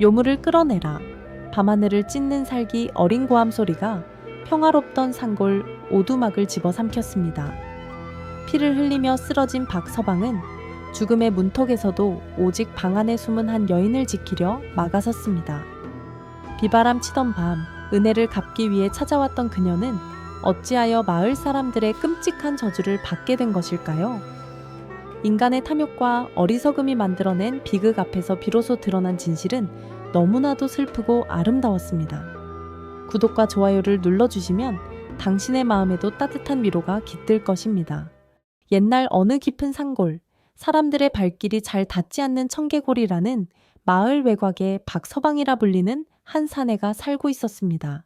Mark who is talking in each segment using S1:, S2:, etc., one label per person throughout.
S1: 요물을 끌어내라. 밤하늘을 찢는 살기 어린 고함 소리가 평화롭던 산골 오두막을 집어삼켰습니다. 피를 흘리며 쓰러진 박서방은 죽음의 문턱에서도 오직 방 안에 숨은 한 여인을 지키려 막아섰습니다. 비바람 치던 밤, 은혜를 갚기 위해 찾아왔던 그녀는 어찌하여 마을 사람들의 끔찍한 저주를 받게 된 것일까요? 인간의 탐욕과 어리석음이 만들어낸 비극 앞에서 비로소 드러난 진실은 너무나도 슬프고 아름다웠습니다. 구독과 좋아요를 눌러주시면 당신의 마음에도 따뜻한 위로가 깃들 것입니다. 옛날 어느 깊은 산골, 사람들의 발길이 잘 닿지 않는 청개골이라는 마을 외곽에 박서방이라 불리는 한 사내가 살고 있었습니다.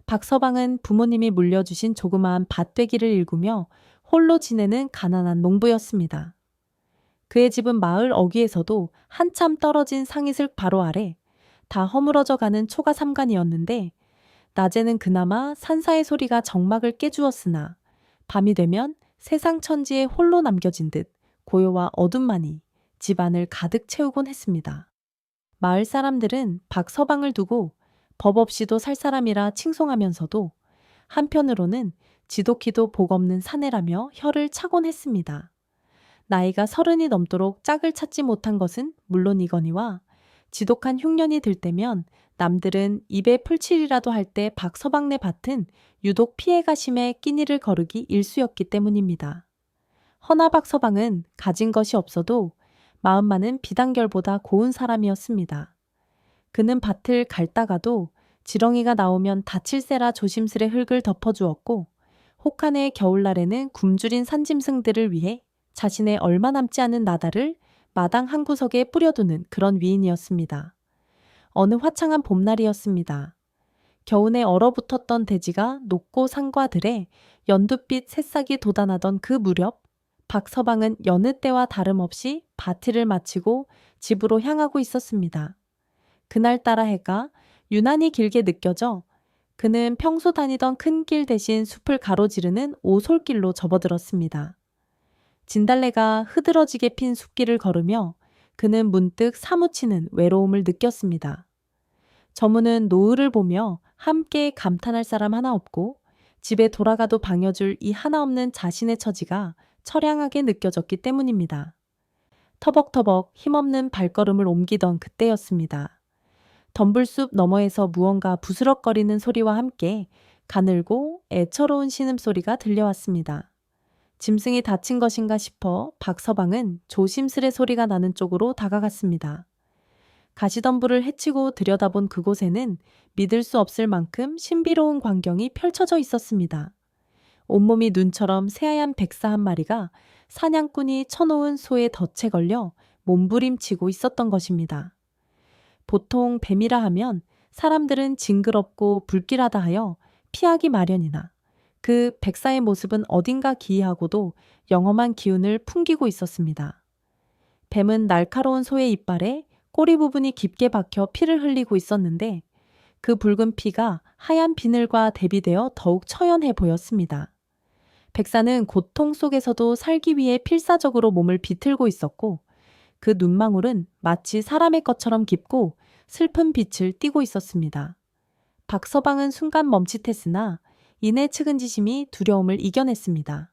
S1: 박서방은 부모님이 물려주신 조그마한 밭되기를 일구며 홀로 지내는 가난한 농부였습니다. 그의 집은 마을 어귀에서도 한참 떨어진 상이슬 바로 아래 다 허물어져 가는 초가 삼간이었는데 낮에는 그나마 산사의 소리가 정막을 깨주었으나 밤이 되면 세상 천지에 홀로 남겨진 듯 고요와 어둠만이 집안을 가득 채우곤 했습니다. 마을 사람들은 박서방을 두고 법 없이도 살 사람이라 칭송하면서도 한편으로는 지독히도 복 없는 사내라며 혀를 차곤 했습니다. 나이가 30이 넘도록 짝을 찾지 못한 것은 물론이거니와 지독한 흉년이 들 때면 남들은 입에 풀칠이라도 할 때 박서방네 밭은 유독 피해가 심해 끼니를 거르기 일쑤였기 때문입니다. 허나 박서방은 가진 것이 없어도 마음만은 비단결보다 고운 사람이었습니다. 그는 밭을 갈다가도 지렁이가 나오면 다칠세라 조심스레 흙을 덮어주었고 혹한의 겨울날에는 굶주린 산짐승들을 위해 자신의 얼마 남지 않은 나달을 마당 한 구석에 뿌려두는 그런 위인이었습니다. 어느 화창한 봄날이었습니다. 겨우내 얼어붙었던 대지가 높고 산과 들에 연두빛 새싹이 돋아나던 그 무렵 박서방은 여느 때와 다름없이 바티를 마치고 집으로 향하고 있었습니다. 그날따라 해가 유난히 길게 느껴져 그는 평소 다니던 큰 길 대신 숲을 가로지르는 오솔길로 접어들었습니다. 진달래가 흐드러지게 핀 숲길을 걸으며 그는 문득 사무치는 외로움을 느꼈습니다. 저무는 노을을 보며 함께 감탄할 사람 하나 없고 집에 돌아가도 방여줄 이 하나 없는 자신의 처지가 처량하게 느껴졌기 때문입니다. 터벅터벅 힘없는 발걸음을 옮기던 그때였습니다. 덤불숲 너머에서 무언가 부스럭거리는 소리와 함께 가늘고 애처로운 신음소리가 들려왔습니다. 짐승이 다친 것인가 싶어 박서방은 조심스레 소리가 나는 쪽으로 다가갔습니다. 가시덤불을 헤치고 들여다본 그곳에는 믿을 수 없을 만큼 신비로운 광경이 펼쳐져 있었습니다. 온몸이 눈처럼 새하얀 백사 한 마리가 사냥꾼이 쳐놓은 소의 덫에 걸려 몸부림치고 있었던 것입니다. 보통 뱀이라 하면 사람들은 징그럽고 불길하다 하여 피하기 마련이나 그 백사의 모습은 어딘가 기이하고도 영험한 기운을 풍기고 있었습니다. 뱀은 날카로운 소의 이빨에 꼬리 부분이 깊게 박혀 피를 흘리고 있었는데 그 붉은 피가 하얀 비늘과 대비되어 더욱 처연해 보였습니다. 백사는 고통 속에서도 살기 위해 필사적으로 몸을 비틀고 있었고 그 눈망울은 마치 사람의 것처럼 깊고 슬픈 빛을 띠고 있었습니다. 박서방은 순간 멈칫했으나 이내 측은지심이 두려움을 이겨냈습니다.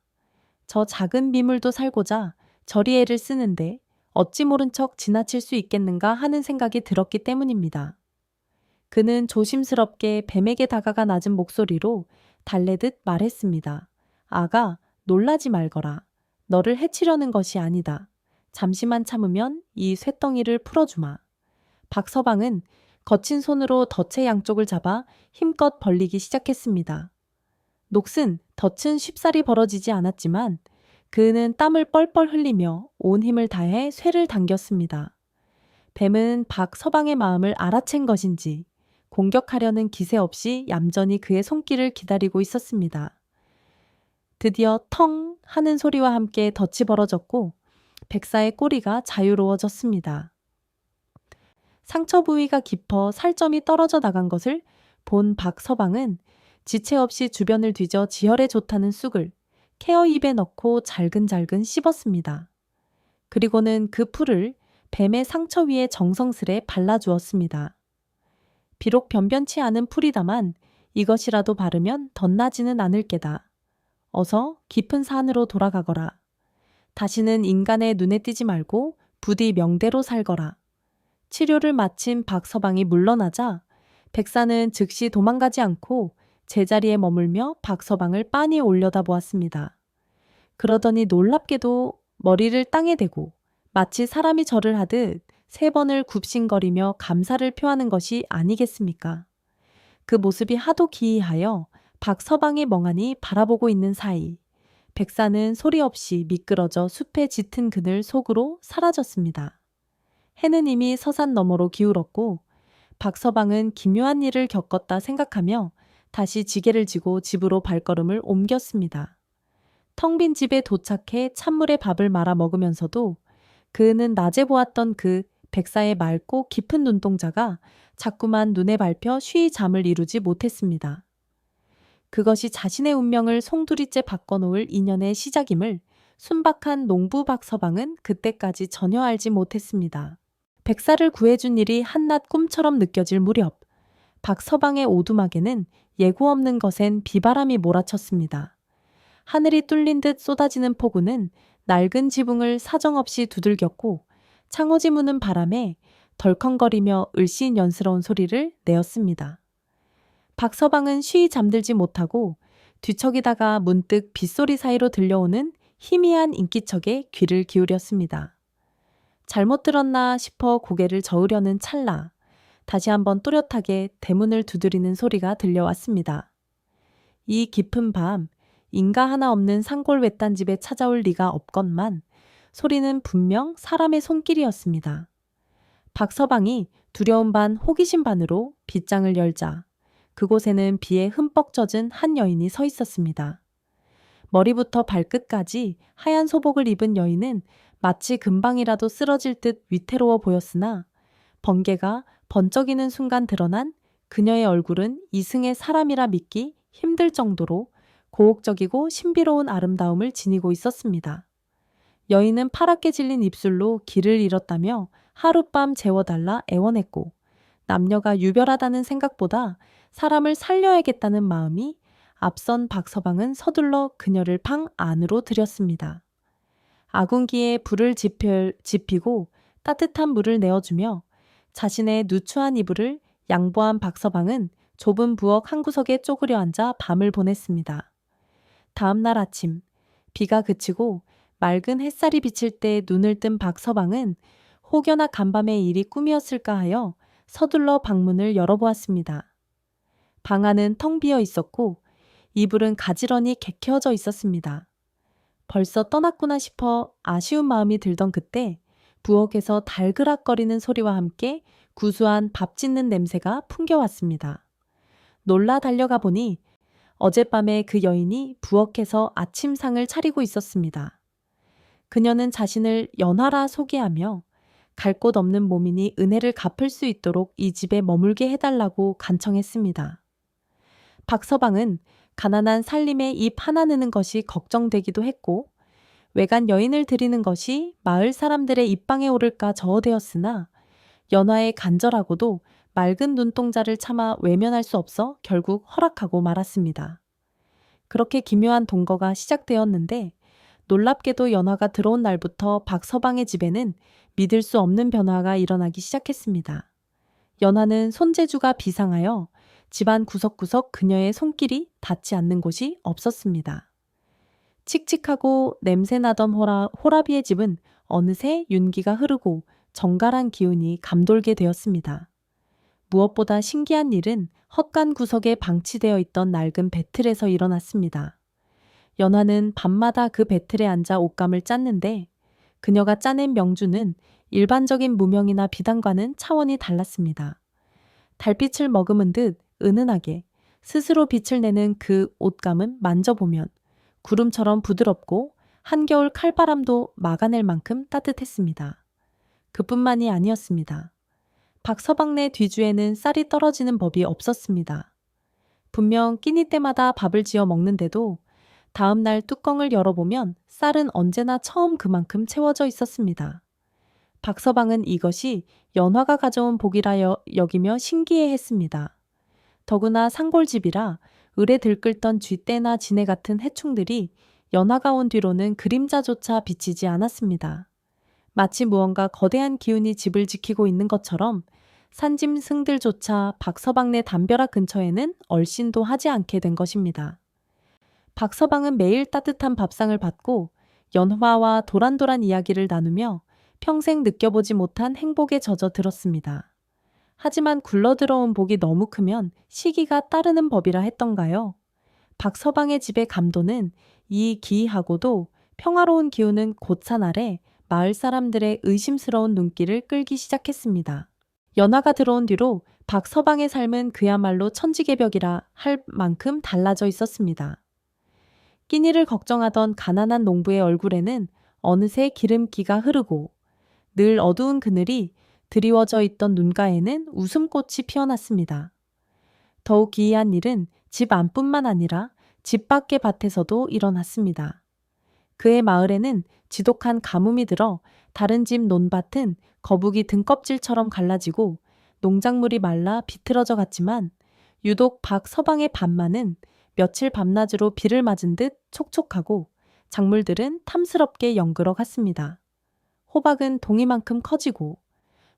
S1: 저 작은 미물도 살고자 저리 애를 쓰는데 어찌 모른 척 지나칠 수 있겠는가 하는 생각이 들었기 때문입니다. 그는 조심스럽게 뱀에게 다가가 낮은 목소리로 달래듯 말했습니다. 아가, 놀라지 말거라. 너를 해치려는 것이 아니다. 잠시만 참으면 이 쇳덩이를 풀어주마. 박서방은 거친 손으로 덫의 양쪽을 잡아 힘껏 벌리기 시작했습니다. 녹슨 덫은 쉽사리 벌어지지 않았지만 그는 땀을 뻘뻘 흘리며 온 힘을 다해 쇠를 당겼습니다. 뱀은 박서방의 마음을 알아챈 것인지 공격하려는 기세 없이 얌전히 그의 손길을 기다리고 있었습니다. 드디어 텅 하는 소리와 함께 덫이 벌어졌고 백사의 꼬리가 자유로워졌습니다. 상처 부위가 깊어 살점이 떨어져 나간 것을 본 박서방은 지체 없이 주변을 뒤져 지혈에 좋다는 쑥을 케어 입에 넣고 잘근잘근 씹었습니다. 그리고는 그 풀을 뱀의 상처 위에 정성스레 발라주었습니다. 비록 변변치 않은 풀이다만 이것이라도 바르면 덧나지는 않을 게다. 어서 깊은 산으로 돌아가거라. 다시는 인간의 눈에 띄지 말고 부디 명대로 살거라. 치료를 마친 박서방이 물러나자 백사는 즉시 도망가지 않고 제자리에 머물며 박서방을 빤히 올려다보았습니다. 그러더니 놀랍게도 머리를 땅에 대고 마치 사람이 절을 하듯 3번을 굽신거리며 감사를 표하는 것이 아니겠습니까? 그 모습이 하도 기이하여 박서방이 멍하니 바라보고 있는 사이 백사는 소리 없이 미끄러져 숲에 짙은 그늘 속으로 사라졌습니다. 해는 이미 서산 너머로 기울었고 박서방은 기묘한 일을 겪었다 생각하며 다시 지게를 지고 집으로 발걸음을 옮겼습니다. 텅 빈 집에 도착해 찬물에 밥을 말아 먹으면서도 그는 낮에 보았던 그 백사의 맑고 깊은 눈동자가 자꾸만 눈에 밟혀 쉬이 잠을 이루지 못했습니다. 그것이 자신의 운명을 송두리째 바꿔놓을 인연의 시작임을 순박한 농부 박서방은 그때까지 전혀 알지 못했습니다. 백사를 구해준 일이 한낱 꿈처럼 느껴질 무렵 박서방의 오두막에는 예고 없는 것엔 비바람이 몰아쳤습니다. 하늘이 뚫린 듯 쏟아지는 폭우는 낡은 지붕을 사정없이 두들겼고 창호지 무는 바람에 덜컹거리며 을씨연스러운 소리를 내었습니다. 박서방은 쉬이 잠들지 못하고 뒤척이다가 문득 빗소리 사이로 들려오는 희미한 인기척에 귀를 기울였습니다. 잘못 들었나 싶어 고개를 저으려는 찰나 다시 한번 또렷하게 대문을 두드리는 소리가 들려왔습니다. 이 깊은 밤 인가 하나 없는 산골 외딴집에 찾아올 리가 없건만 소리는 분명 사람의 손길이었습니다. 박서방이 두려움 반 호기심 반으로 빗장을 열자 그곳에는 비에 흠뻑 젖은 한 여인이 서 있었습니다. 머리부터 발끝까지 하얀 소복을 입은 여인은 마치 금방이라도 쓰러질 듯 위태로워 보였으나 번개가 번쩍이는 순간 드러난 그녀의 얼굴은 이승의 사람이라 믿기 힘들 정도로 고혹적이고 신비로운 아름다움을 지니고 있었습니다. 여인은 파랗게 질린 입술로 길을 잃었다며 하룻밤 재워달라 애원했고 남녀가 유별하다는 생각보다 사람을 살려야겠다는 마음이 앞선 박서방은 서둘러 그녀를 방 안으로 들였습니다. 아궁기에 불을 지피고 따뜻한 물을 내어주며 자신의 누추한 이불을 양보한 박서방은 좁은 부엌 한 구석에 쪼그려 앉아 밤을 보냈습니다. 다음 날 아침 비가 그치고 맑은 햇살이 비칠 때 눈을 뜬 박서방은 혹여나 간밤의 일이 꿈이었을까 하여 서둘러 방문을 열어보았습니다. 방 안은 텅 비어 있었고 이불은 가지런히 개켜져 있었습니다. 벌써 떠났구나 싶어 아쉬운 마음이 들던 그때 부엌에서 달그락거리는 소리와 함께 구수한 밥 짓는 냄새가 풍겨왔습니다. 놀라 달려가 보니 어젯밤에 그 여인이 부엌에서 아침상을 차리고 있었습니다. 그녀는 자신을 연하라 소개하며 갈 곳 없는 몸이니 은혜를 갚을 수 있도록 이 집에 머물게 해달라고 간청했습니다. 박서방은 가난한 살림에 입 하나 넣는 것이 걱정되기도 했고 외간 여인을 들이는 것이 마을 사람들의 입방에 오를까 저어되었으나 연화의 간절하고도 맑은 눈동자를 차마 외면할 수 없어 결국 허락하고 말았습니다. 그렇게 기묘한 동거가 시작되었는데 놀랍게도 연화가 들어온 날부터 박서방의 집에는 믿을 수 없는 변화가 일어나기 시작했습니다. 연화는 손재주가 비상하여 집안 구석구석 그녀의 손길이 닿지 않는 곳이 없었습니다. 칙칙하고 냄새나던 호라비의 집은 어느새 윤기가 흐르고 정갈한 기운이 감돌게 되었습니다. 무엇보다 신기한 일은 헛간 구석에 방치되어 있던 낡은 배틀에서 일어났습니다. 연화는 밤마다 그 배틀에 앉아 옷감을 짰는데 그녀가 짜낸 명주는 일반적인 무명이나 비단과는 차원이 달랐습니다. 달빛을 머금은 듯 은은하게 스스로 빛을 내는 그 옷감은 만져보면 구름처럼 부드럽고 한겨울 칼바람도 막아낼 만큼 따뜻했습니다. 그뿐만이 아니었습니다. 박서방네 뒤주에는 쌀이 떨어지는 법이 없었습니다. 분명 끼니 때마다 밥을 지어 먹는데도 다음 날 뚜껑을 열어보면 쌀은 언제나 처음 그만큼 채워져 있었습니다. 박서방은 이것이 연화가 가져온 복이라 여기며 신기해했습니다. 더구나 산골집이라 을에 들끓던 쥐떼나 지네 같은 해충들이 연화가 온 뒤로는 그림자조차 비치지 않았습니다. 마치 무언가 거대한 기운이 집을 지키고 있는 것처럼 산짐승들조차 박서방네 담벼락 근처에는 얼씬도 하지 않게 된 것입니다. 박서방은 매일 따뜻한 밥상을 받고 연화와 도란도란 이야기를 나누며 평생 느껴보지 못한 행복에 젖어 들었습니다. 하지만 굴러들어온 복이 너무 크면 시기가 따르는 법이라 했던가요? 박서방의 집의 감도는 이 기이하고도 평화로운 기운은 곧산 아래 마을 사람들의 의심스러운 눈길을 끌기 시작했습니다. 연화가 들어온 뒤로 박서방의 삶은 그야말로 천지개벽이라 할 만큼 달라져 있었습니다. 끼니를 걱정하던 가난한 농부의 얼굴에는 어느새 기름기가 흐르고 늘 어두운 그늘이 드리워져 있던 눈가에는 웃음꽃이 피어났습니다. 더욱 기이한 일은 집 안뿐만 아니라 집 밖의 밭에서도 일어났습니다. 그의 마을에는 지독한 가뭄이 들어 다른 집 논밭은 거북이 등껍질처럼 갈라지고 농작물이 말라 비틀어져 갔지만 유독 박서방의 밭만은 며칠 밤낮으로 비를 맞은 듯 촉촉하고 작물들은 탐스럽게 연그러 갔습니다. 호박은 동이만큼 커지고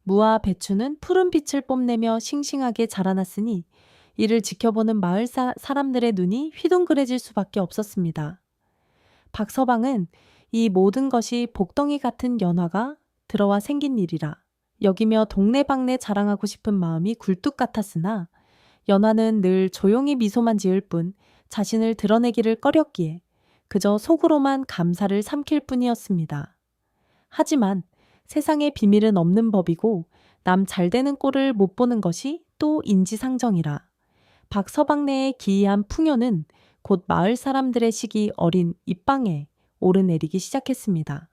S1: 무와 배추는 푸른 빛을 뽐내며 싱싱하게 자라났으니 이를 지켜보는 마을 사람들의 눈이 휘둥그레질 수밖에 없었습니다. 박서방은 이 모든 것이 복덩이 같은 연화가 들어와 생긴 일이라 여기며 동네방네 자랑하고 싶은 마음이 굴뚝 같았으나 연화는 늘 조용히 미소만 지을 뿐 자신을 드러내기를 꺼렸기에 그저 속으로만 감사를 삼킬 뿐이었습니다. 하지만 세상에 비밀은 없는 법이고 남 잘되는 꼴을 못 보는 것이 또 인지상정이라 박서방네의 기이한 풍요는 곧 마을 사람들의 시기 어린 입방에 오르내리기 시작했습니다.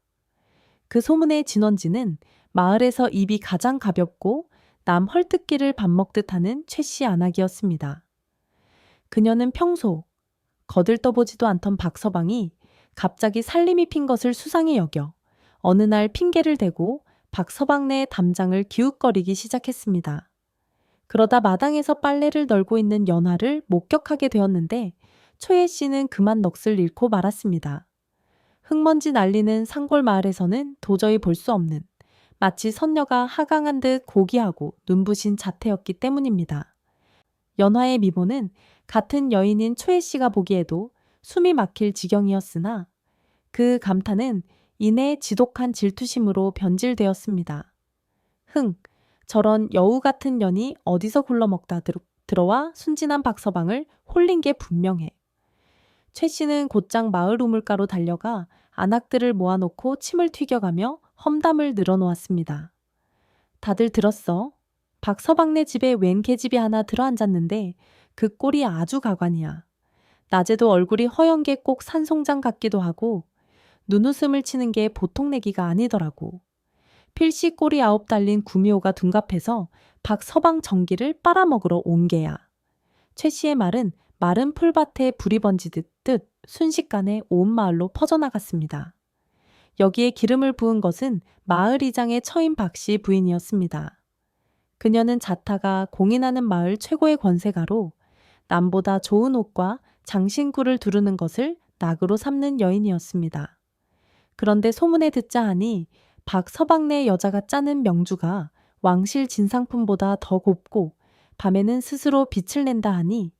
S1: 그 소문의 진원지는 마을에서 입이 가장 가볍고 남 헐뜯기를 밥 먹듯 하는 최씨 안악이었습니다. 그녀는 평소 거들떠보지도 않던 박서방이 갑자기 살림이 핀 것을 수상히 여겨 어느 날 핑계를 대고 박서방네의 담장을 기웃거리기 시작했습니다. 그러다 마당에서 빨래를 널고 있는 연화를 목격하게 되었는데 초예 씨는 그만 넋을 잃고 말았습니다. 흙먼지 날리는 산골 마을에서는 도저히 볼 수 없는 마치 선녀가 하강한 듯 고귀하고 눈부신 자태였기 때문입니다. 연화의 미모는 같은 여인인 초예 씨가 보기에도 숨이 막힐 지경이었으나 그 감탄은 이내 지독한 질투심으로 변질되었습니다. 저런 여우 같은 년이 어디서 굴러먹다 들어와 순진한 박서방을 홀린 게 분명해. 최 씨는 곧장 마을 우물가로 달려가 안악들을 모아놓고 침을 튀겨가며 험담을 늘어놓았습니다. 다들 들었어? 박서방네 집에 웬 계집이 하나 들어앉았는데 그 꼴이 아주 가관이야. 낮에도 얼굴이 허연 게 꼭 산송장 같기도 하고 눈웃음을 치는 게 보통 내기가 아니더라고. 필시 꼬리 9 달린 구미호가 둔갑해서 박서방 정기를 빨아먹으러 온 게야. 최 씨의 말은 마른 풀밭에 불이 번지듯 순식간에 온 마을로 퍼져나갔습니다. 여기에 기름을 부은 것은 마을 이장의 처인 박씨 부인이었습니다. 그녀는 자타가 공인하는 마을 최고의 권세가로 남보다 좋은 옷과 장신구를 두르는 것을 낙으로 삼는 여인이었습니다. 그런데 소문에 듣자 하니 박서방네 여자가 짜는 명주가 왕실 진상품보다 더 곱고 밤에는 스스로 빛을 낸다 하니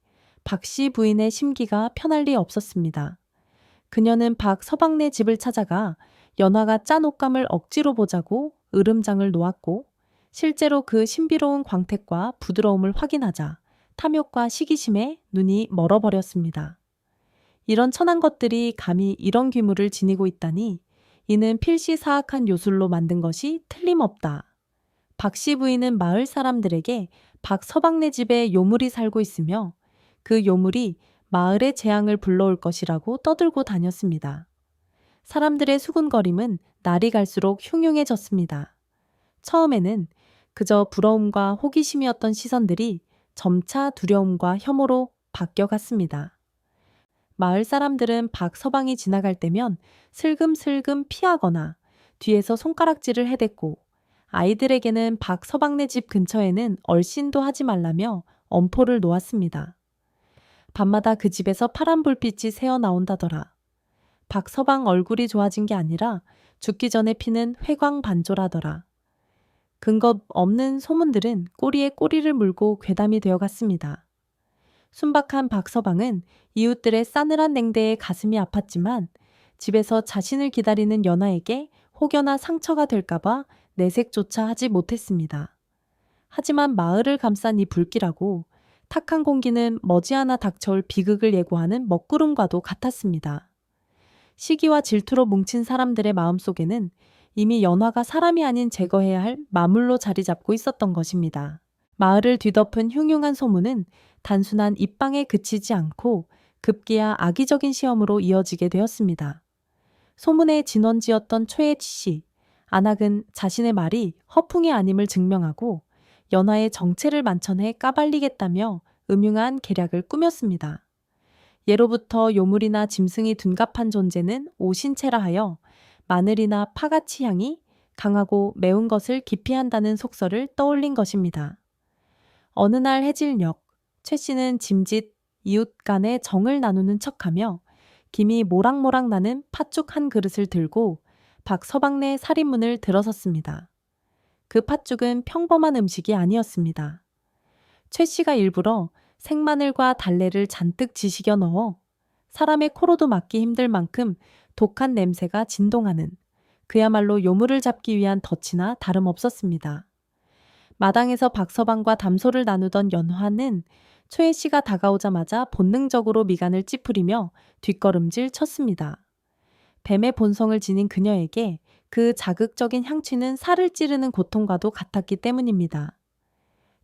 S1: 박씨 부인의 심기가 편할 리 없었습니다. 그녀는 박서방네 집을 찾아가 연화가 짠 옷감을 억지로 보자고 으름장을 놓았고 실제로 그 신비로운 광택과 부드러움을 확인하자 탐욕과 시기심에 눈이 멀어버렸습니다. 이런 천한 것들이 감히 이런 귀물을 지니고 있다니 이는 필시 사악한 요술로 만든 것이 틀림없다. 박씨 부인은 마을 사람들에게 박서방네 집에 요물이 살고 있으며 그 요물이 마을의 재앙을 불러올 것이라고 떠들고 다녔습니다. 사람들의 수군거림은 날이 갈수록 흉흉해졌습니다. 처음에는 그저 부러움과 호기심이었던 시선들이 점차 두려움과 혐오로 바뀌어갔습니다. 마을 사람들은 박서방이 지나갈 때면 슬금슬금 피하거나 뒤에서 손가락질을 해댔고 아이들에게는 박서방네 집 근처에는 얼씬도 하지 말라며 엄포를 놓았습니다. 밤마다 그 집에서 파란 불빛이 새어 나온다더라. 박서방 얼굴이 좋아진 게 아니라 죽기 전에 피는 회광반조라더라. 근거 없는 소문들은 꼬리에 꼬리를 물고 괴담이 되어갔습니다. 순박한 박서방은 이웃들의 싸늘한 냉대에 가슴이 아팠지만 집에서 자신을 기다리는 연하에게 혹여나 상처가 될까봐 내색조차 하지 못했습니다. 하지만 마을을 감싼 이 불길하고 탁한 공기는 머지않아 닥쳐올 비극을 예고하는 먹구름과도 같았습니다. 시기와 질투로 뭉친 사람들의 마음속에는 이미 연화가 사람이 아닌 제거해야 할 마물로 자리 잡고 있었던 것입니다. 마을을 뒤덮은 흉흉한 소문은 단순한 입방에 그치지 않고 급기야 악의적인 시험으로 이어지게 되었습니다. 소문의 진원지였던 최애 씨, 안학은 자신의 말이 허풍이 아님을 증명하고 연화의 정체를 만천해 까발리겠다며 음흉한 계략을 꾸몄습니다. 예로부터 요물이나 짐승이 둔갑한 존재는 오신체라 하여 마늘이나 파가치 향이 강하고 매운 것을 기피한다는 속설을 떠올린 것입니다. 어느 날 해질녘, 최 씨는 짐짓 이웃 간의 정을 나누는 척하며 김이 모락모락 나는 팥죽 한 그릇을 들고 박서방네 살인문을 들어섰습니다. 그 팥죽은 평범한 음식이 아니었습니다. 최 씨가 일부러 생마늘과 달래를 잔뜩 지식여 넣어 사람의 코로도 맡기 힘들 만큼 독한 냄새가 진동하는 그야말로 요물을 잡기 위한 덫이나 다름없었습니다. 마당에서 박서방과 담소를 나누던 연화는 최 씨가 다가오자마자 본능적으로 미간을 찌푸리며 뒷걸음질 쳤습니다. 뱀의 본성을 지닌 그녀에게 그 자극적인 향취는 살을 찌르는 고통과도 같았기 때문입니다.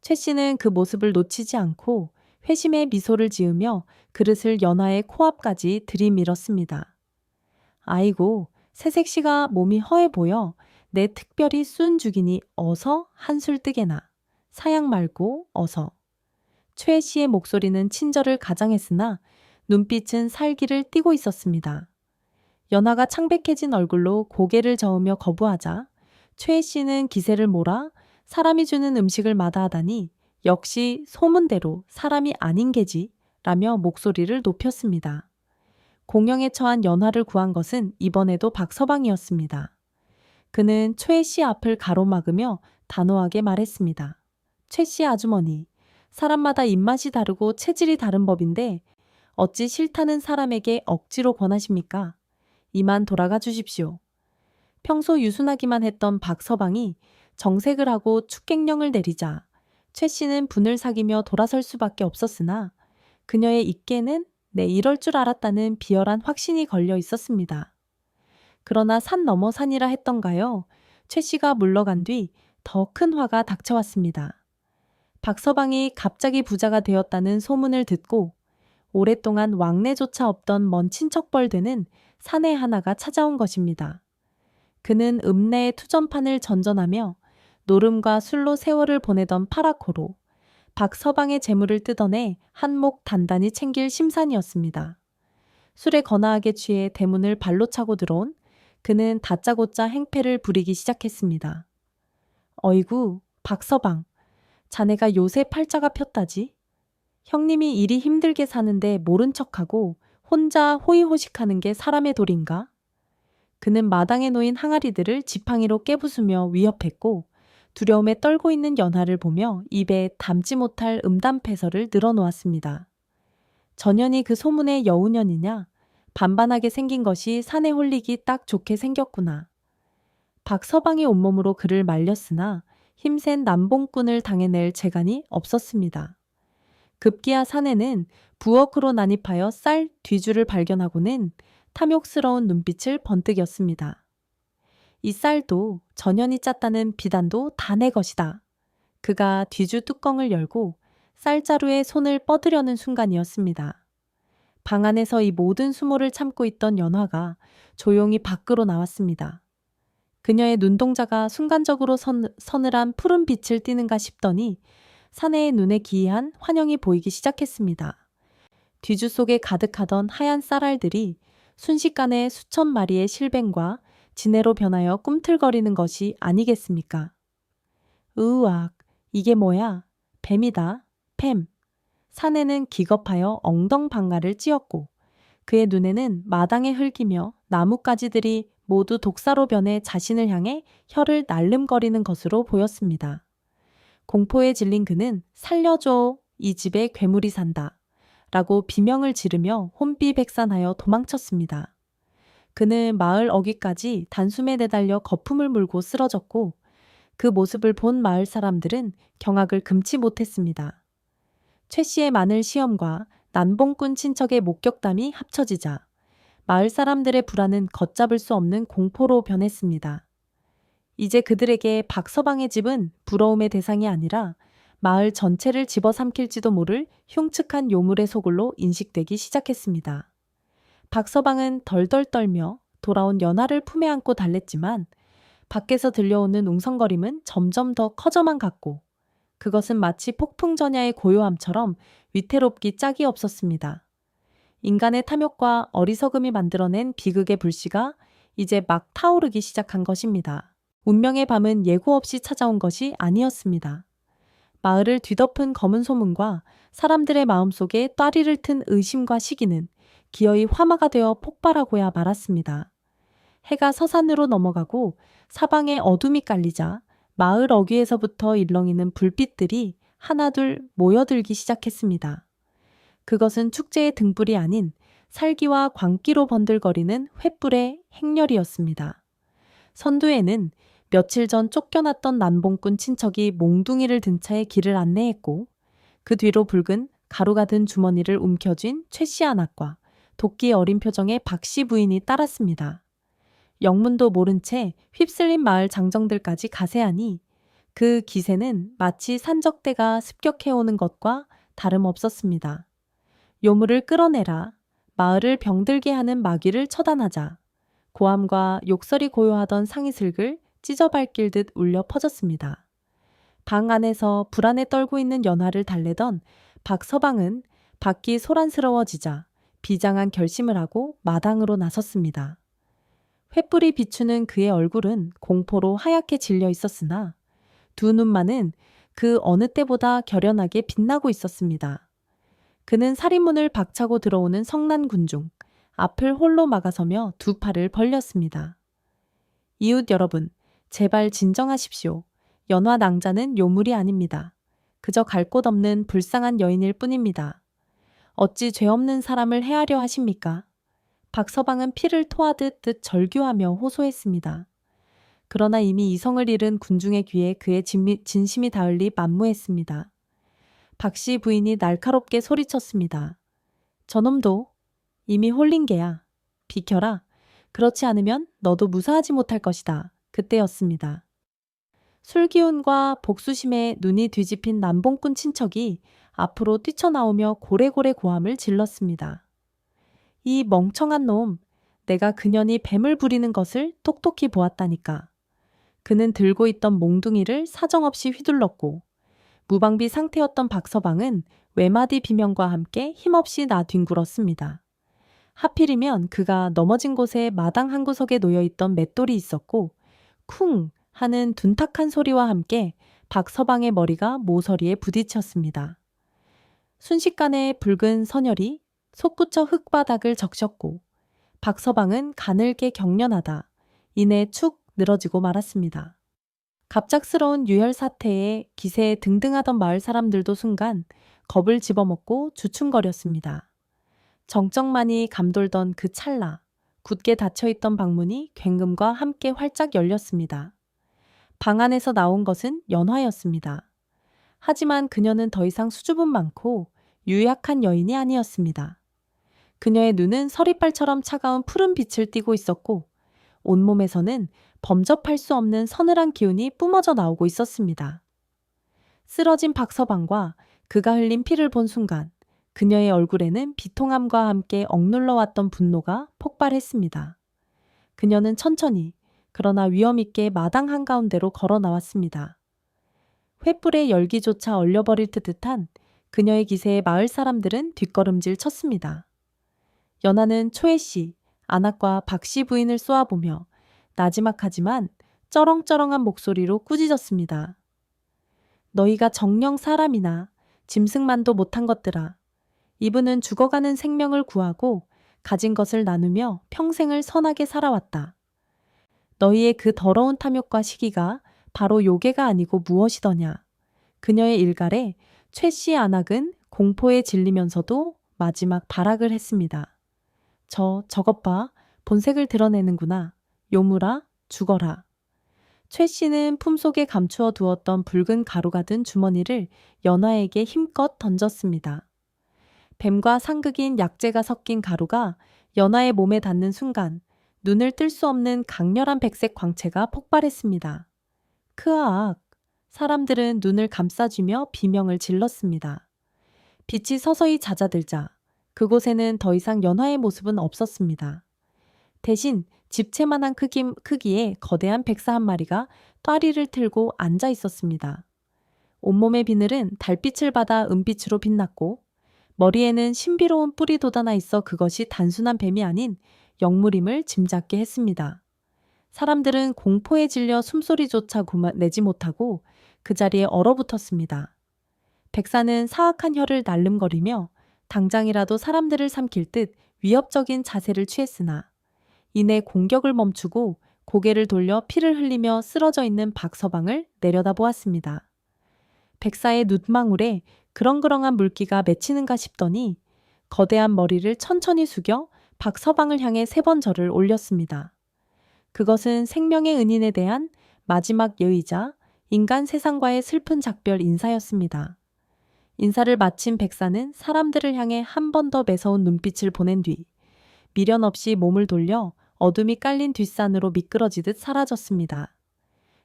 S1: 최 씨는 그 모습을 놓치지 않고 회심의 미소를 지으며 그릇을 연화의 코앞까지 들이밀었습니다. 아이고, 새색 씨가 몸이 허해 보여 내 특별히 쏜 죽이니 어서 한술 뜨게나. 사양 말고 어서. 최 씨의 목소리는 친절을 가장했으나 눈빛은 살기를 띠고 있었습니다. 연화가 창백해진 얼굴로 고개를 저으며 거부하자 최 씨는 기세를 몰아 사람이 주는 음식을 마다하다니 역시 소문대로 사람이 아닌 게지 라며 목소리를 높였습니다. 공영에 처한 연화를 구한 것은 이번에도 박서방이었습니다. 그는 최 씨 앞을 가로막으며 단호하게 말했습니다. 최 씨 아주머니, 사람마다 입맛이 다르고 체질이 다른 법인데 어찌 싫다는 사람에게 억지로 권하십니까? 이만 돌아가 주십시오. 평소 유순하기만 했던 박서방이 정색을 하고 축객령을 내리자 최 씨는 분을 사기며 돌아설 수밖에 없었으나 그녀의 입계는 이럴 줄 알았다는 비열한 확신이 걸려 있었습니다. 그러나 산 넘어 산이라 했던가요? 최 씨가 물러간 뒤 더 큰 화가 닥쳐왔습니다. 박서방이 갑자기 부자가 되었다는 소문을 듣고 오랫동안 왕래조차 없던 먼 친척벌 되는 사내 하나가 찾아온 것입니다. 그는 읍내의 투전판을 전전하며 노름과 술로 세월을 보내던 파라코로 박서방의 재물을 뜯어내 한몫 단단히 챙길 심산이었습니다. 술에 거나하게 취해 대문을 발로 차고 들어온 그는 다짜고짜 행패를 부리기 시작했습니다. 어이구, 박서방, 자네가 요새 팔자가 폈다지? 형님이 일이 힘들게 사는데 모른 척하고 혼자 호의호식하는 게 사람의 도리인가? 그는 마당에 놓인 항아리들을 지팡이로 깨부수며 위협했고 두려움에 떨고 있는 연화를 보며 입에 담지 못할 음담패설을 늘어놓았습니다. 전현이 그 소문의 여우년이냐? 반반하게 생긴 것이 산에 홀리기 딱 좋게 생겼구나. 박서방이 온몸으로 그를 말렸으나 힘센 남봉꾼을 당해낼 재간이 없었습니다. 급기야 산에는 부엌으로 난입하여 쌀 뒤주를 발견하고는 탐욕스러운 눈빛을 번뜩였습니다. 이 쌀도 전현이 짰다는 비단도 다 내 것이다. 그가 뒤주 뚜껑을 열고 쌀자루에 손을 뻗으려는 순간이었습니다. 방 안에서 이 모든 수모를 참고 있던 연화가 조용히 밖으로 나왔습니다. 그녀의 눈동자가 순간적으로 서늘한 푸른 빛을 띠는가 싶더니 사내의 눈에 기이한 환영이 보이기 시작했습니다. 뒤주 속에 가득하던 하얀 쌀알들이 순식간에 수천 마리의 실뱅과 진해로 변하여 꿈틀거리는 것이 아니겠습니까? 으악, 이게 뭐야? 뱀이다. 뱀. 사내는 기겁하여 엉덩방아를 찧었고 그의 눈에는 마당에 흙이며 나뭇가지들이 모두 독사로 변해 자신을 향해 혀를 날름거리는 것으로 보였습니다. 공포에 질린 그는 살려줘, 이 집에 괴물이 산다 라고 비명을 지르며 혼비백산하여 도망쳤습니다. 그는 마을 어귀까지 단숨에 내달려 거품을 물고 쓰러졌고 그 모습을 본 마을 사람들은 경악을 금치 못했습니다. 최 씨의 마늘 시험과 난봉꾼 친척의 목격담이 합쳐지자 마을 사람들의 불안은 걷잡을 수 없는 공포로 변했습니다. 이제 그들에게 박서방의 집은 부러움의 대상이 아니라 마을 전체를 집어삼킬지도 모를 흉측한 요물의 소굴로 인식되기 시작했습니다. 박서방은 덜덜 떨며 돌아온 연화를 품에 안고 달랬지만 밖에서 들려오는 웅성거림은 점점 더 커져만 갔고 그것은 마치 폭풍전야의 고요함처럼 위태롭기 짝이 없었습니다. 인간의 탐욕과 어리석음이 만들어낸 비극의 불씨가 이제 막 타오르기 시작한 것입니다. 운명의 밤은 예고 없이 찾아온 것이 아니었습니다. 마을을 뒤덮은 검은 소문과 사람들의 마음속에 따리를 튼 의심과 시기는 기어이 화마가 되어 폭발하고야 말았습니다. 해가 서산으로 넘어가고 사방에 어둠이 깔리자 마을 어귀에서부터 일렁이는 불빛들이 하나둘 모여들기 시작했습니다. 그것은 축제의 등불이 아닌 살기와 광기로 번들거리는 횃불의 행렬이었습니다. 선두에는 며칠 전 쫓겨났던 난봉꾼 친척이 몽둥이를 든 차에 길을 안내했고 그 뒤로 붉은 가루가 든 주머니를 움켜쥔 최씨 안악과 도끼 어린 표정의 박씨 부인이 따랐습니다. 영문도 모른 채 휩쓸린 마을 장정들까지 가세하니 그 기세는 마치 산적대가 습격해오는 것과 다름없었습니다. 요물을 끌어내라, 마을을 병들게 하는 마귀를 처단하자, 고함과 욕설이 고요하던 상이슬글 찢어밟힐 듯 울려 퍼졌습니다. 방 안에서 불안에 떨고 있는 연화를 달래던 박서방은 밖이 소란스러워지자 비장한 결심을 하고 마당으로 나섰습니다. 횃불이 비추는 그의 얼굴은 공포로 하얗게 질려 있었으나 두 눈만은 그 어느 때보다 결연하게 빛나고 있었습니다. 그는 살인문을 박차고 들어오는 성난 군중 앞을 홀로 막아서며 두 팔을 벌렸습니다. 이웃 여러분, 제발 진정하십시오. 연화 낭자는 요물이 아닙니다. 그저 갈 곳 없는 불쌍한 여인일 뿐입니다. 어찌 죄 없는 사람을 해하려 하십니까? 박서방은 피를 토하듯 절규하며 호소했습니다. 그러나 이미 이성을 잃은 군중의 귀에 그의 진심이 닿을 리 만무했습니다. 박씨 부인이 날카롭게 소리쳤습니다. 저놈도 이미 홀린 개야. 비켜라. 그렇지 않으면 너도 무사하지 못할 것이다. 그때였습니다. 술기운과 복수심에 눈이 뒤집힌 남봉꾼 친척이 앞으로 뛰쳐나오며 고래고래 고함을 질렀습니다. 이 멍청한 놈, 내가 그년이 뱀을 부리는 것을 똑똑히 보았다니까. 그는 들고 있던 몽둥이를 사정없이 휘둘렀고 무방비 상태였던 박서방은 외마디 비명과 함께 힘없이 나뒹굴었습니다. 하필이면 그가 넘어진 곳에 마당 한 구석에 놓여있던 맷돌이 있었고 쿵 하는 둔탁한 소리와 함께 박서방의 머리가 모서리에 부딪혔습니다. 순식간에 붉은 선혈이 솟구쳐 흙바닥을 적셨고 박서방은 가늘게 경련하다 이내 축 늘어지고 말았습니다. 갑작스러운 유혈 사태에 기세에 등등하던 마을 사람들도 순간 겁을 집어먹고 주춤거렸습니다. 정적만이 감돌던 그 찰나 굳게 닫혀있던 방문이 굉음과 함께 활짝 열렸습니다. 방 안에서 나온 것은 연화였습니다. 하지만 그녀는 더 이상 수줍음 많고 유약한 여인이 아니었습니다. 그녀의 눈은 서리빨처럼 차가운 푸른 빛을 띠고 있었고 온몸에서는 범접할 수 없는 서늘한 기운이 뿜어져 나오고 있었습니다. 쓰러진 박서방과 그가 흘린 피를 본 순간 그녀의 얼굴에는 비통함과 함께 억눌러왔던 분노가 폭발했습니다. 그녀는 천천히 그러나 위험있게 마당 한가운데로 걸어 나왔습니다. 횃불의 열기조차 얼려버릴 듯한 그녀의 기세에 마을 사람들은 뒷걸음질 쳤습니다. 연하는 초혜씨, 안악과 박씨 부인을 쏘아보며 나지막하지만 쩌렁쩌렁한 목소리로 꾸짖었습니다. 너희가 정녕 사람이나 짐승만도 못한 것들아. 이분은 죽어가는 생명을 구하고 가진 것을 나누며 평생을 선하게 살아왔다. 너희의 그 더러운 탐욕과 시기가 바로 요괴가 아니고 무엇이더냐. 그녀의 일갈에 최씨 안악은 공포에 질리면서도 마지막 발악을 했습니다. 저것 봐. 본색을 드러내는구나. 요물아, 죽어라. 최씨는 품속에 감추어 두었던 붉은 가루가 든 주머니를 연화에게 힘껏 던졌습니다. 뱀과 상극인 약재가 섞인 가루가 연화의 몸에 닿는 순간 눈을 뜰 수 없는 강렬한 백색 광채가 폭발했습니다. 크아악! 사람들은 눈을 감싸쥐며 비명을 질렀습니다. 빛이 서서히 잦아들자 그곳에는 더 이상 연화의 모습은 없었습니다. 대신 집채만한 크기의 거대한 백사 한 마리가 또아리를 틀고 앉아 있었습니다. 온몸의 비늘은 달빛을 받아 은빛으로 빛났고 머리에는 신비로운 뿔이 돋아나 있어 그것이 단순한 뱀이 아닌 영물임을 짐작게 했습니다. 사람들은 공포에 질려 숨소리조차 내지 못하고 그 자리에 얼어붙었습니다. 백사는 사악한 혀를 날름거리며 당장이라도 사람들을 삼킬 듯 위협적인 자세를 취했으나 이내 공격을 멈추고 고개를 돌려 피를 흘리며 쓰러져 있는 박서방을 내려다보았습니다. 백사의 눈망울에 그렁그렁한 물기가 맺히는가 싶더니 거대한 머리를 천천히 숙여 박서방을 향해 3번 절을 올렸습니다. 그것은 생명의 은인에 대한 마지막 예의자 인간 세상과의 슬픈 작별 인사였습니다. 인사를 마친 백사는 사람들을 향해 한 번 더 매서운 눈빛을 보낸 뒤 미련 없이 몸을 돌려 어둠이 깔린 뒷산으로 미끄러지듯 사라졌습니다.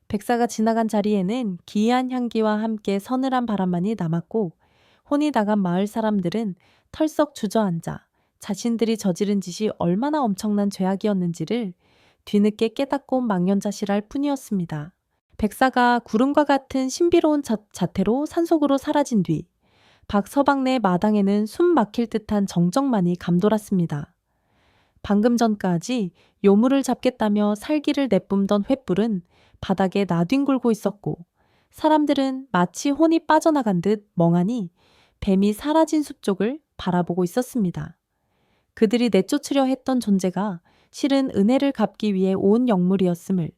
S1: 백사가 지나간 자리에는 기이한 향기와 함께 서늘한 바람만이 남았고 혼이 나간 마을 사람들은 털썩 주저앉아 자신들이 저지른 짓이 얼마나 엄청난 죄악이었는지를 뒤늦게 깨닫고 망연자실할 뿐이었습니다. 백사가 구름과 같은 신비로운 자태로 산속으로 사라진 뒤 박서방네 마당에는 숨 막힐 듯한 정적만이 감돌았습니다. 방금 전까지 요물을 잡겠다며 살기를 내뿜던 횃불은 바닥에 나뒹굴고 있었고 사람들은 마치 혼이 빠져나간 듯 멍하니 뱀이 사라진 숲 쪽을 바라보고 있었습니다. 그들이 내쫓으려 했던 존재가 실은 은혜를 갚기 위해 온 영물이었음을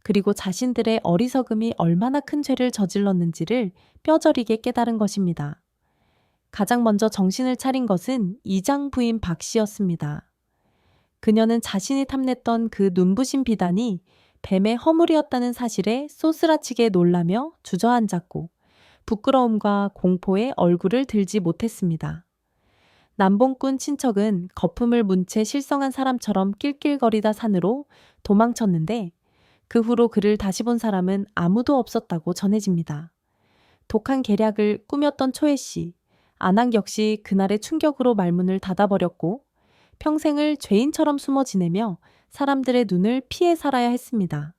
S1: 그리고 자신들의 어리석음이 얼마나 큰 죄를 저질렀는지를 뼈저리게 깨달은 것입니다. 가장 먼저 정신을 차린 것은 이장 부인 박 씨였습니다. 그녀는 자신이 탐냈던 그 눈부신 비단이 뱀의 허물이었다는 사실에 쏘스라치게 놀라며 주저앉았고 부끄러움과 공포에 얼굴을 들지 못했습니다. 남봉꾼 친척은 거품을 문 채 실성한 사람처럼 낄낄거리다 산으로 도망쳤는데 그 후로 그를 다시 본 사람은 아무도 없었다고 전해집니다. 독한 계략을 꾸몄던 초혜 씨, 안악 역시 그날의 충격으로 말문을 닫아버렸고 평생을 죄인처럼 숨어 지내며 사람들의 눈을 피해 살아야 했습니다.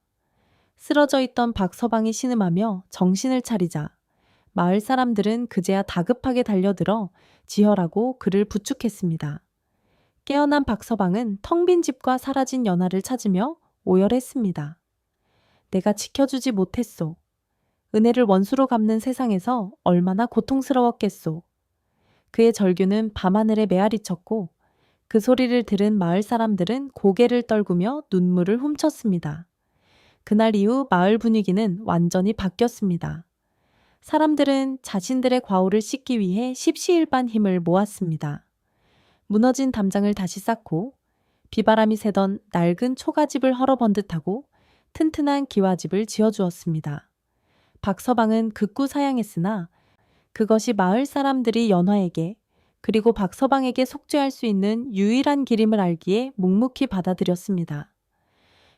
S1: 쓰러져 있던 박서방이 신음하며 정신을 차리자 마을 사람들은 그제야 다급하게 달려들어 지혈하고 그를 부축했습니다. 깨어난 박서방은 텅 빈 집과 사라진 연화를 찾으며 오열했습니다. 내가 지켜주지 못했소. 은혜를 원수로 갚는 세상에서 얼마나 고통스러웠겠소. 그의 절규는 밤하늘에 메아리쳤고 그 소리를 들은 마을 사람들은 고개를 떨구며 눈물을 훔쳤습니다. 그날 이후 마을 분위기는 완전히 바뀌었습니다. 사람들은 자신들의 과오를 씻기 위해 십시일반 힘을 모았습니다. 무너진 담장을 다시 쌓고 비바람이 새던 낡은 초가집을 헐어번듯하고 튼튼한 기와집을 지어주었습니다. 박서방은 극구 사양했으나 그것이 마을 사람들이 연화에게 그리고 박서방에게 속죄할 수 있는 유일한 길임을 알기에 묵묵히 받아들였습니다.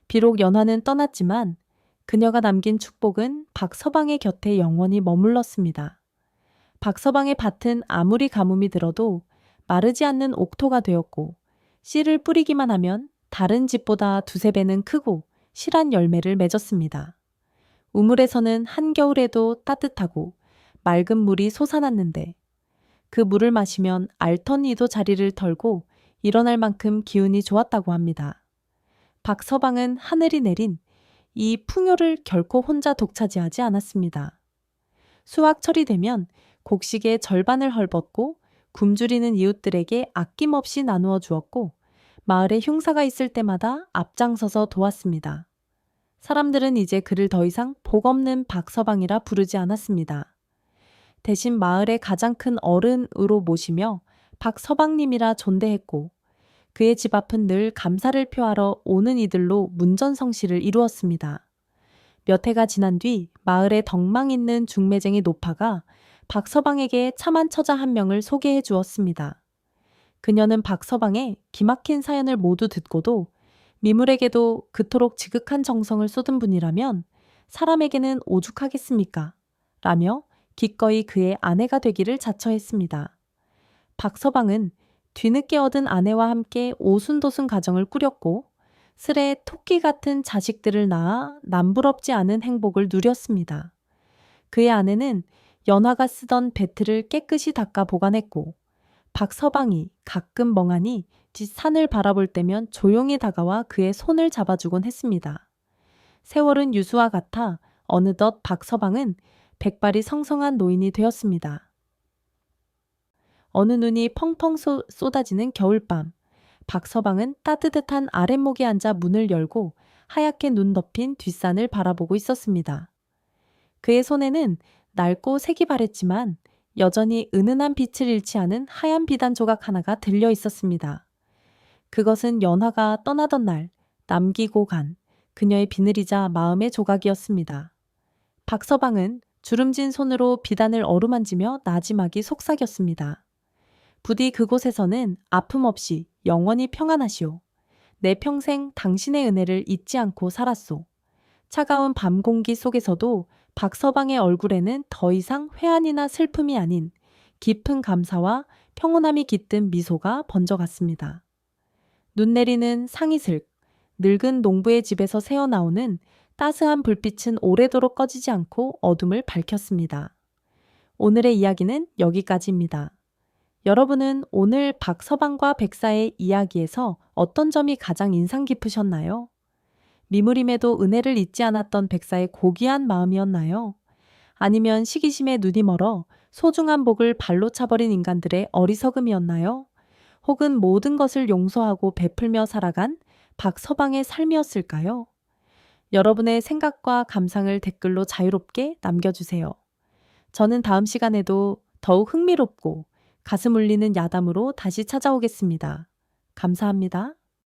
S1: 비록 연화는 떠났지만 그녀가 남긴 축복은 박서방의 곁에 영원히 머물렀습니다. 박서방의 밭은 아무리 가뭄이 들어도 마르지 않는 옥토가 되었고 씨를 뿌리기만 하면 다른 집보다 2~3배는 크고 실한 열매를 맺었습니다. 우물에서는 한겨울에도 따뜻하고 맑은 물이 솟아났는데 그 물을 마시면 앓던 이도 자리를 털고 일어날 만큼 기운이 좋았다고 합니다. 박서방은 하늘이 내린 이 풍요를 결코 혼자 독차지하지 않았습니다. 수확철이 되면 곡식의 절반을 헐벗고 굶주리는 이웃들에게 아낌없이 나누어 주었고 마을에 흉사가 있을 때마다 앞장서서 도왔습니다. 사람들은 이제 그를 더 이상 복 없는 박서방이라 부르지 않았습니다. 대신 마을의 가장 큰 어른으로 모시며 박서방님이라 존대했고 그의 집 앞은 늘 감사를 표하러 오는 이들로 문전성시를 이루었습니다. 몇 해가 지난 뒤 마을에 덕망 있는 중매쟁이 노파가 박서방에게 참한 처자 한 명을 소개해 주었습니다. 그녀는 박서방의 기막힌 사연을 모두 듣고도 미물에게도 그토록 지극한 정성을 쏟은 분이라면 사람에게는 오죽하겠습니까? 라며 기꺼이 그의 아내가 되기를 자처했습니다. 박서방은 뒤늦게 얻은 아내와 함께 오순도순 가정을 꾸렸고 슬에 토끼 같은 자식들을 낳아 남부럽지 않은 행복을 누렸습니다. 그의 아내는 연화가 쓰던 배틀을 깨끗이 닦아 보관했고 박서방이 가끔 멍하니 뒷산을 바라볼 때면 조용히 다가와 그의 손을 잡아주곤 했습니다. 세월은 유수와 같아 어느덧 박서방은 백발이 성성한 노인이 되었습니다. 어느 눈이 펑펑 쏟아지는 겨울밤, 박서방은 따뜻한 아랫목에 앉아 문을 열고 하얗게 눈 덮인 뒷산을 바라보고 있었습니다. 그의 손에는 낡고 색이 바랬지만 여전히 은은한 빛을 잃지 않은 하얀 비단 조각 하나가 들려 있었습니다. 그것은 연화가 떠나던 날 남기고 간 그녀의 비늘이자 마음의 조각이었습니다. 박서방은 주름진 손으로 비단을 어루만지며 나지막이 속삭였습니다. 부디 그곳에서는 아픔 없이 영원히 평안하시오. 내 평생 당신의 은혜를 잊지 않고 살았소. 차가운 밤 공기 속에서도 박서방의 얼굴에는 더 이상 회한이나 슬픔이 아닌 깊은 감사와 평온함이 깃든 미소가 번져갔습니다. 눈 내리는 상이슬, 늙은 농부의 집에서 새어나오는 따스한 불빛은 오래도록 꺼지지 않고 어둠을 밝혔습니다. 오늘의 이야기는 여기까지입니다. 여러분은 오늘 박서방과 백사의 이야기에서 어떤 점이 가장 인상 깊으셨나요? 미물임에도 은혜를 잊지 않았던 백사의 고귀한 마음이었나요? 아니면 시기심에 눈이 멀어 소중한 복을 발로 차버린 인간들의 어리석음이었나요? 혹은 모든 것을 용서하고 베풀며 살아간 박서방의 삶이었을까요? 여러분의 생각과 감상을 댓글로 자유롭게 남겨주세요. 저는 다음 시간에도 더욱 흥미롭고 가슴 울리는 야담으로 다시 찾아오겠습니다. 감사합니다.